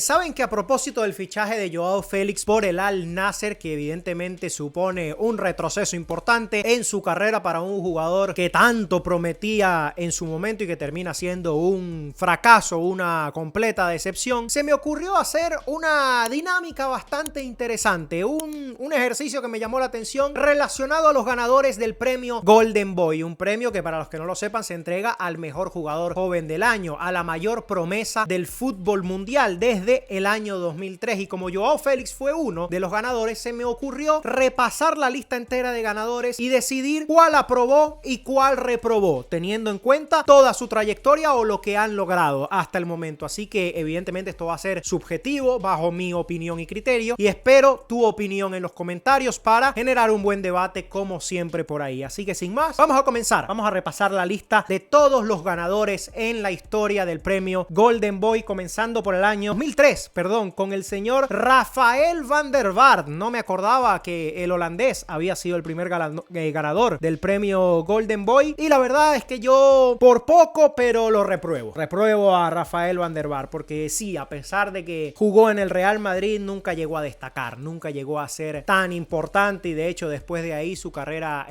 Saben que a propósito del fichaje de Joao Félix por el Al Nassr, que evidentemente supone un retroceso importante en su carrera para un jugador que tanto prometía en su momento y que termina siendo un fracaso, una completa decepción, se me ocurrió hacer una dinámica bastante interesante, un ejercicio que me llamó la atención relacionado a los ganadores del premio Golden Boy, un premio que, para los que no lo sepan, se entrega al mejor jugador joven del año, a la mayor promesa del fútbol mundial desde el año 2003, y como Joao Félix fue uno de los ganadores, se me ocurrió repasar la lista entera de ganadores y decidir cuál aprobó y cuál reprobó, teniendo en cuenta toda su trayectoria o lo que han logrado hasta el momento. Así que evidentemente esto va a ser subjetivo, bajo mi opinión y criterio, y espero tu opinión en los comentarios para generar un buen debate como siempre por ahí. Así que sin más, vamos a comenzar. Vamos a repasar la lista de todos los ganadores en la historia del premio Golden Boy, comenzando por el año 2003, con el señor Rafael van der Vaart. No me acordaba que el holandés había sido el primer ganador del premio Golden Boy, y la verdad es que yo por poco, pero lo repruebo. Repruebo a Rafael van der Vaart porque sí, a pesar de que jugó en el Real Madrid, nunca llegó a destacar, nunca llegó a ser tan importante, y de hecho después de ahí su carrera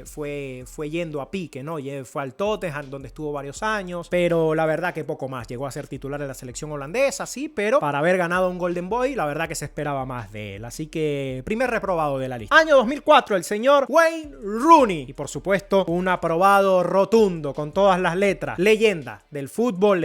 fue yendo a pique, ¿no? Fue al Tottenham, donde estuvo varios años, pero la verdad que poco más. Llegó a ser titular de la selección holandesa, sí, pero para haber ganado un Golden Boy, la verdad que se esperaba más de él. Así que primer reprobado de la lista. Año 2004, el señor Wayne Rooney. Y por supuesto, un aprobado rotundo, con todas las letras. Leyenda del fútbol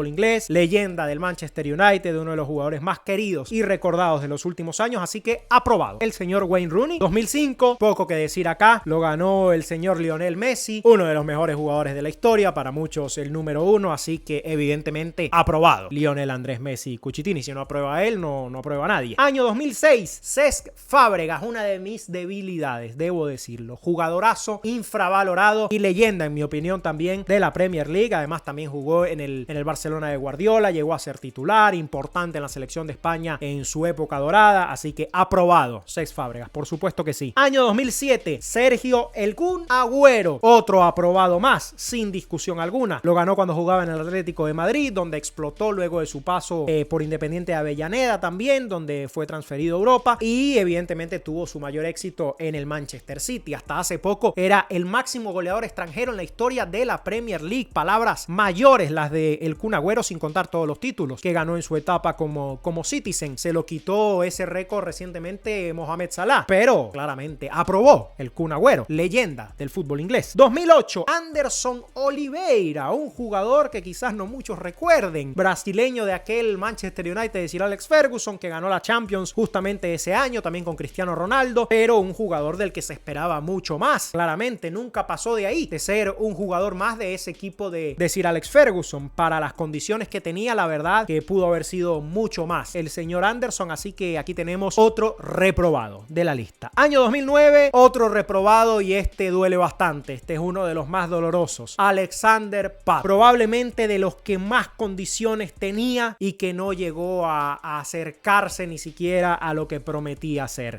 inglés, leyenda del Manchester United, de uno de los jugadores más queridos y recordados de los últimos años. Así que aprobado el señor Wayne Rooney. 2005, poco que decir acá, lo ganó el señor Lionel Messi, uno de los mejores jugadores de la historia, para muchos el número uno, así que evidentemente aprobado Lionel Andrés Messi Cuchitini. Si no aprueba a él, no aprueba a nadie. Año 2006, Cesc Fábregas, una de mis debilidades, debo decirlo. Jugadorazo, infravalorado y leyenda, en mi opinión, también de la Premier League. Además, también jugó en el Barcelona de Guardiola, llegó a ser titular, importante en la selección de España en su época dorada, así que aprobado Cesc Fábregas, por supuesto que sí. Año 2007, Sergio El Kun Agüero, otro aprobado más, sin discusión alguna. Lo ganó cuando jugaba en el Atlético de Madrid, donde explotó luego de su paso por Independiente de Avellaneda también, donde fue transferido a Europa, y evidentemente tuvo su mayor éxito en el Manchester City. Hasta hace poco era el máximo goleador extranjero en la historia de la Premier League. Palabras mayores las de El Kun Agüero, sin contar todos los títulos que ganó en su etapa como Citizen. Se lo quitó ese récord recientemente Mohamed Salah, pero claramente aprobó el Kun Agüero, leyenda del fútbol inglés. 2008, Anderson Oliveira, un jugador que quizás no muchos recuerden, brasileño de aquel Manchester United de Sir Alex Ferguson, que ganó la Champions justamente ese año, también con Cristiano Ronaldo, pero un jugador del que se esperaba mucho más. Claramente nunca pasó de ahí, de ser un jugador más de ese equipo de Sir Alex Ferguson. Para las condiciones que tenía, la verdad que pudo haber sido mucho más el señor Anderson, así que aquí tenemos otro reprobado de la lista. Año 2009, otro reprobado, y este duele bastante, este es uno de los más dolorosos. Alexander Pato, probablemente de los que más condiciones tenía y que no llegó a acercarse ni siquiera a lo que prometía hacer.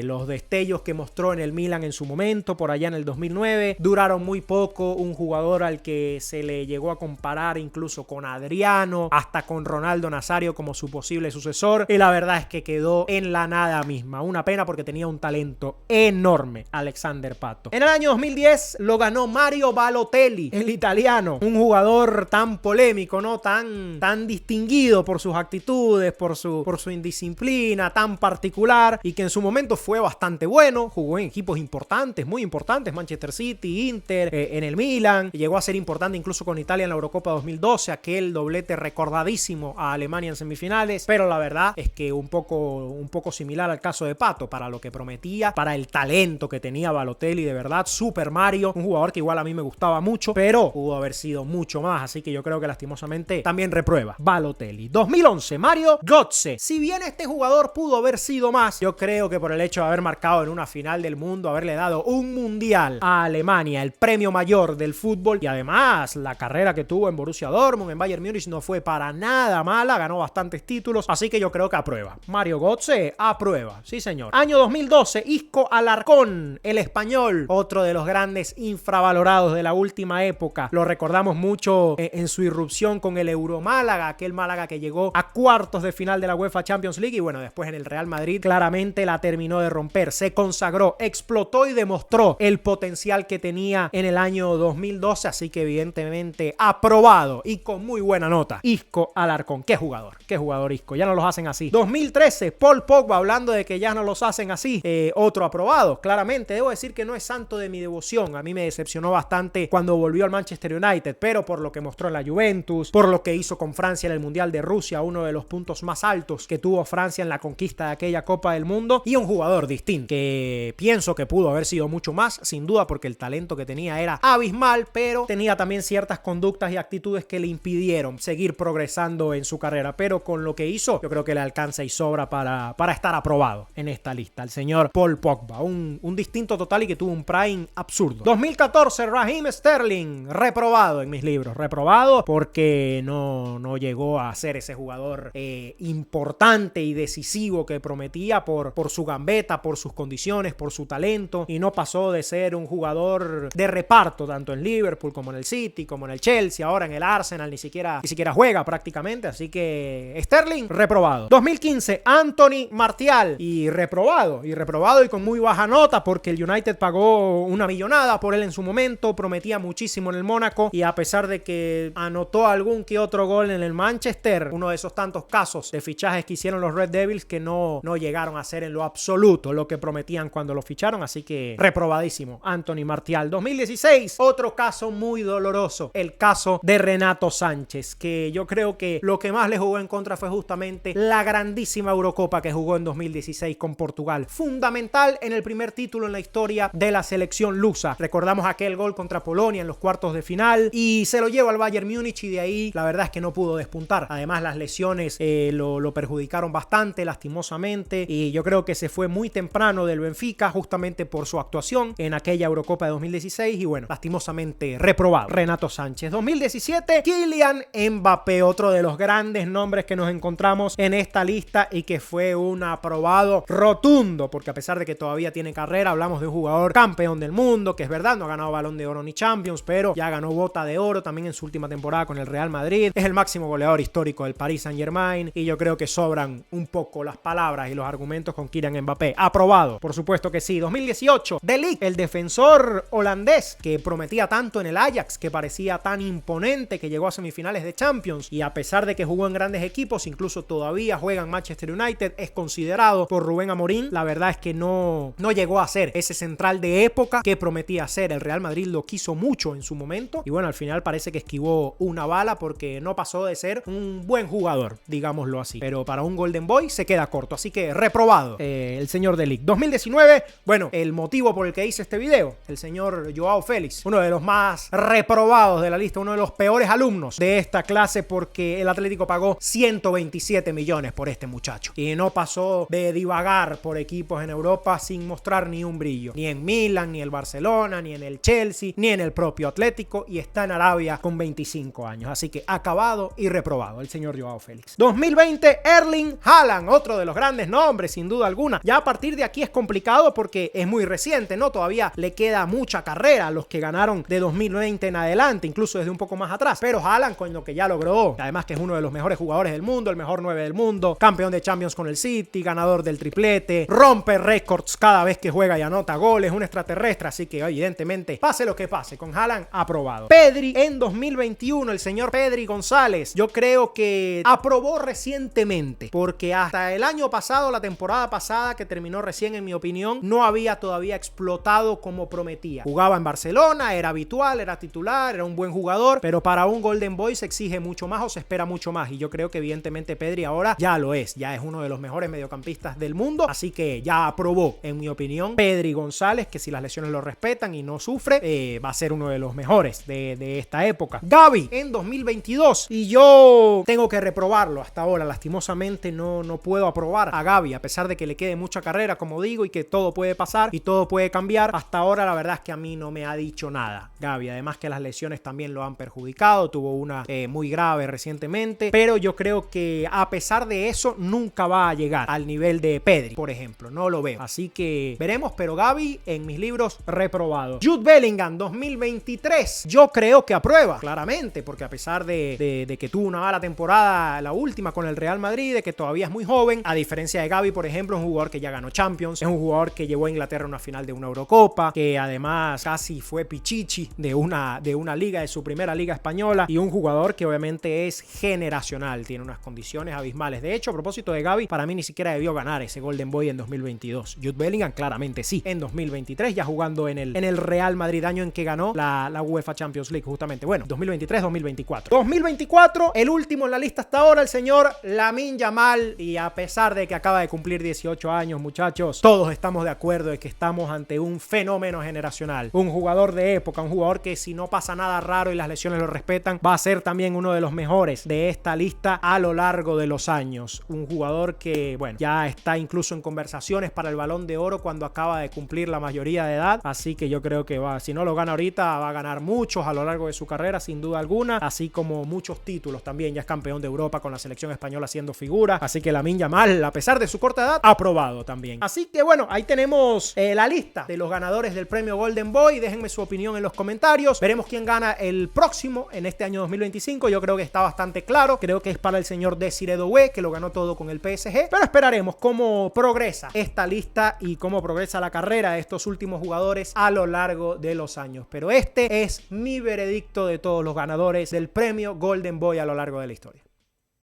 Los destellos que mostró en el Milan en su momento, por allá en el 2009, duraron muy poco. Un jugador al que se le llegó a comparar incluso con Adriano, hasta con Ronaldo Nazario como su posible sucesor, y la verdad es que quedó en la nada misma. Una pena, porque tenía un talento enorme Alexander Pato. En el año 2010 lo ganó Mario Balotelli, el italiano, un jugador tan polémico, ¿no? Tan distinguido por sus actitudes, por su indisciplina, tan particular, y que en su momento fue bastante bueno. Jugó en equipos importantes, muy importantes, Manchester City, Inter, en el Milan. Llegó a ser importante incluso con Italia en la Eurocopa 2012, aquel doblete recordadísimo a Alemania en semifinales. Pero la verdad es que un poco similar al caso de Pato, para lo que prometía, para el talento que tenía Balotelli, de verdad, Super Mario, un jugador que igual a mí me gustaba mucho, pero pudo haber sido mucho más, así que yo creo que lastimosamente también reprueba Balotelli. 2011, Mario Götze. Si bien este jugador pudo haber sido más, yo creo que por el hecho de haber marcado en una final del mundo, haberle dado un mundial a Alemania, el premio mayor del fútbol, y además la carrera que tuvo en Borussia Dortmund, en Bayern Múnich, no fue para nada mala, ganó bastantes títulos, así que yo creo que aprueba. Mario Götze aprueba, sí señor. Año 2012, Isco Alarcón, el español, otro de los grandes infravalorados de la última época. Lo recordamos mucho en su irrupción con el Euromálaga, aquel Málaga que llegó llegó a cuartos de final de la UEFA Champions League y bueno, después en el Real Madrid claramente la terminó de romper, se consagró, explotó y demostró el potencial que tenía en el año 2012, así que evidentemente aprobado y con muy buena nota. Isco Alarcón, qué jugador Isco, ya no los hacen así. 2013, Paul Pogba, hablando de que ya no los hacen así, otro aprobado, claramente. Debo decir que no es santo de mi devoción, a mí me decepcionó bastante cuando volvió al Manchester United, pero por lo que mostró en la Juventus, por lo que hizo con Francia en el Mundial de Rusia, uno de los puntos más altos que tuvo Francia en la conquista de aquella Copa del Mundo, y un jugador distinto, que pienso que pudo haber sido mucho más, sin duda, porque el talento que tenía era abismal, pero tenía también ciertas conductas y actitudes que le impidieron seguir progresando en su carrera, pero con lo que hizo, yo creo que le alcanza y sobra para estar aprobado en esta lista. El señor Paul Pogba, un distinto total y que tuvo un prime absurdo. 2014, Raheem Sterling, reprobado en mis libros, reprobado porque no llegó a ser ese jugador importante y decisivo que prometía por su gambeta, por sus condiciones, por su talento, y no pasó de ser un jugador de reparto tanto en Liverpool como en el City, como en el Chelsea, ahora en el Arsenal ni siquiera juega prácticamente, así que Sterling, reprobado. 2015, Anthony Martial, y reprobado y con muy baja nota porque el United pagó una millonada por él en su momento, prometía muchísimo en el Mónaco y a pesar de que anotó algún que otro gol en el Manchester, uno de esos tantos casos de fichajes que hicieron los Red Devils que no llegaron a ser en lo absoluto lo que prometían cuando lo ficharon, así que reprobadísimo Anthony Martial. 2016, otro caso muy doloroso, el caso de Renato Sánchez, que yo creo que lo que más le jugó en contra fue justamente la grandísima Eurocopa que jugó en 2016 con Portugal, fundamental en el primer título en la historia de la selección lusa. Recordamos aquel gol contra Polonia en los cuartos de final y se lo lleva al Bayern Múnich y de ahí la verdad es que no pudo despuntar. Además las lesiones lo perjudicaron bastante lastimosamente y yo creo que se fue muy temprano del Benfica justamente por su actuación en aquella Eurocopa de 2016 y bueno, lastimosamente reprobado Renato Sánchez. 2017, Kylian Mbappé, otro de los grandes nombres que nos encontramos en esta lista y que fue un aprobado rotundo, porque a pesar de que todavía tiene carrera, hablamos de un jugador campeón del mundo, que es verdad, no ha ganado Balón de Oro ni Champions, pero ya ganó Bota de Oro también en su última temporada con el Real Madrid, es el máximo goleador histórico del Paris Saint-Germain y yo creo que sobran un poco las palabras y los argumentos con Kylian Mbappé. Aprobado, por supuesto que sí. 2018, De Ligt, el defensor holandés que prometía tanto en el Ajax, que parecía tan imponente, que llegó a semifinales de Champions y a pesar de que jugó en grandes equipos, incluso todavía juega en Manchester United, es considerado por Rubén Amorín. La verdad es que no llegó a ser ese central de época que prometía ser. El Real Madrid lo quiso mucho en su momento y bueno, al final parece que esquivó una bala porque no pasó de ser un buen jugador, digámoslo así, pero para un Golden Boy se queda corto, así que reprobado el señor De Ligt. 2019, bueno, el motivo por el que hice este video, el señor Joao Félix, uno de los más reprobados de la lista, uno de los peores alumnos de esta clase porque el Atlético pagó 127 millones por este muchacho y no pasó de divagar por equipos en Europa sin mostrar ni un brillo, ni en Milan, ni el Barcelona, ni en el Chelsea, ni en el propio Atlético, y está en Arabia con 25 años, así que acabado y reprobado el señor Joao Félix. 2020, Erling Haaland, otro de los grandes nombres sin duda alguna. Ya a partir de aquí es complicado porque es muy reciente, ¿no? Todavía le queda mucha carrera a los que ganaron de 2020 en adelante, incluso desde un poco más atrás, pero Haaland con lo que ya logró, además que es uno de los mejores jugadores del mundo, el mejor 9 del mundo, campeón de Champions con el City, ganador del triplete, rompe récords cada vez que juega y anota goles, un extraterrestre, así que evidentemente pase lo que pase, con Haaland aprobado. Pedri en 2021, el señor Pedri González, yo creo que aprobó recientemente, porque hasta el año pasado, la temporada pasada que terminó recién en mi opinión, no había todavía explotado como prometía. Jugaba en Barcelona, era habitual, era titular, era un buen jugador, pero para un Golden Boy se exige mucho más o se espera mucho más y yo creo que evidentemente Pedri ahora ya lo es, ya es uno de los mejores mediocampistas del mundo, así que ya aprobó en mi opinión Pedri González, que si las lesiones lo respetan y no sufre, va a ser uno de los mejores de esta época. Gavi en 2022 y yo tengo que reprobarlo hasta ahora, lastimosamente no puedo aprobar a Gavi a pesar de que le quede mucha carrera, como digo, y que todo puede pasar y todo puede cambiar. Hasta ahora la verdad es que a mí no me ha dicho nada Gavi, además que las lesiones también lo han perjudicado, tuvo una muy grave recientemente, pero yo creo que a pesar de eso nunca va a llegar al nivel de Pedri, por ejemplo, no lo veo, así que veremos, pero Gavi en mis libros reprobado. Jude Bellingham 2023, yo creo que aprueba claramente, porque a pesar de que tuvo una mala temporada temporada, la última con el Real Madrid, de que todavía es muy joven, a diferencia de Gavi, por ejemplo, es un jugador que ya ganó Champions, es un jugador que llevó a Inglaterra a una final de una Eurocopa, que además casi fue pichichi de una liga, de su primera liga española, y un jugador que obviamente es generacional, tiene unas condiciones abismales. De hecho, a propósito de Gavi, para mí ni siquiera debió ganar ese Golden Boy en 2022. Jude Bellingham claramente sí, en 2023, ya jugando en el Real Madrid, año en que ganó la UEFA Champions League, justamente. Bueno, 2023-2024. 2024, el último en la lista hasta ahora, el señor Lamine Yamal, y a pesar de que acaba de cumplir 18 años, muchachos, todos estamos de acuerdo de que estamos ante un fenómeno generacional, un jugador de época, un jugador que si no pasa nada raro y las lesiones lo respetan, va a ser también uno de los mejores de esta lista a lo largo de los años. Un jugador que, bueno, ya está incluso en conversaciones para el Balón de Oro cuando acaba de cumplir la mayoría de edad, así que yo creo que si no lo gana ahorita, va a ganar muchos a lo largo de su carrera, sin duda alguna, así como muchos títulos también. Ya es campeón de Europa con la selección española siendo figura, así que Lamine Yamal, a pesar de su corta edad, ha probado también. Así que bueno, ahí tenemos la lista de los ganadores del premio Golden Boy. Déjenme su opinión en los comentarios. Veremos quién gana el próximo en este año 2025. Yo creo que está bastante claro. Creo que es para el señor Désiré Doué, que lo ganó todo con el PSG. Pero esperaremos cómo progresa esta lista y cómo progresa la carrera de estos últimos jugadores a lo largo de los años. Pero este es mi veredicto de todos los ganadores del premio Golden Boy a lo largo de la historia.